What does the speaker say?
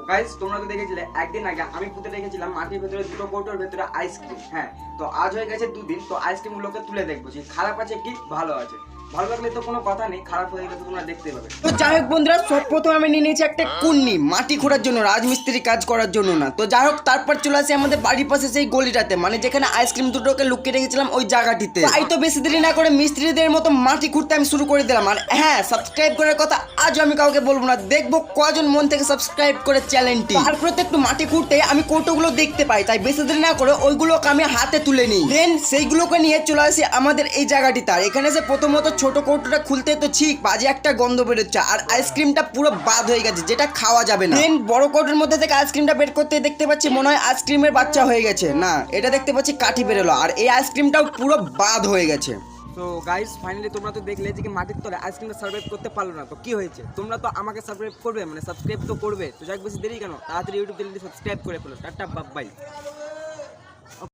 Guys তোমরা তো দেখেছিলে একদিন আগে আমি পুঁতে রেখেছিলাম মাটির ভেতরে দুটো কৌটোর ভেতরে আইসক্রিম। হ্যাঁ, তো আজ হয়ে গেছে 2 দিন। তো আইসক্রিমগুলোকে তুলে দেখবো যে খারাপ আছে কি ভালো আছে। ভালো লাগলে তো কোনো কথা নেই, খারাপ হয়ে গেলে তো তোমরা দেখতে পাবে। তো যাই হোক বন্ধুরা, সব প্রথম আমি নিয়ে নিয়েছি একটা কুন্নি মাটি খোঁড়ার জন্য, রাজমিস্ত্রি কাজ করার জন্য না। তো যাই হোক তারপর চলে আসি আমাদের বাড়ির পাশে সেই গলিটাতে, মানে যেখানে আইসক্রিম দুটোকে লুকিয়ে রেখেছিলাম ওই জায়গাটিতে। তাই তো বেশি দেরি না করে মিস্ত্রিদের মতো মাটি খুঁড়তে আমি শুরু করে দিলাম। আর হ্যাঁ, সাবস্ক্রাইব করার কথা আজও আমি কাউকে বলবো না, দেখবো কজন মন থেকে সাবস্ক্রাইব করে চ্যানেলটি। তারপরে তো একটু মাটি খুঁড়তে আমি কৌটোগুলো দেখতে পাই, তাই বেশি দেরি না করে ওইগুলোকে আমি হাতে তুলে নিই। দেন সেইগুলোকে নিয়ে চলে আসি আমাদের এই জায়গাটিতে। আর এখানে যে প্রথমত ছোট কৌটোটা খুলতে তো ঠিক বাজে একটা গন্ধ বেরোচ্ছে, আর আইসক্রিমটা পুরো বাদ হয়ে গেছে, যেটা খাওয়া যাবে না। দেন বড় কৌটোর মধ্যে থেকে আইসক্রিমটা বের করতে দেখতে পাচ্ছি মনে হয় আইসক্রিমের বাচ্চা হয়ে গেছে, না এটা দেখতে পাচ্ছি কাঠি বেরোলো, আর এই আইসক্রিমটাও পুরো বাদ হয়ে গেছে। তো গাইস ফাইনালি তোমরা তো দেখলে যে কি মাটির তলে আইসক্রিমটা সার্ভাইভ করতে পারলো না, তো কি হয়েছে? তোমরা তো আমাকে সাবস্ক্রাইব করবে, মানে সাবস্ক্রাইব তো করবে। তো যাক বেশি দেরি কেন, তাড়াতাড়ি ইউটিউব চ্যানেলটি সাবস্ক্রাইব করে ফেলো। Tata bye bye.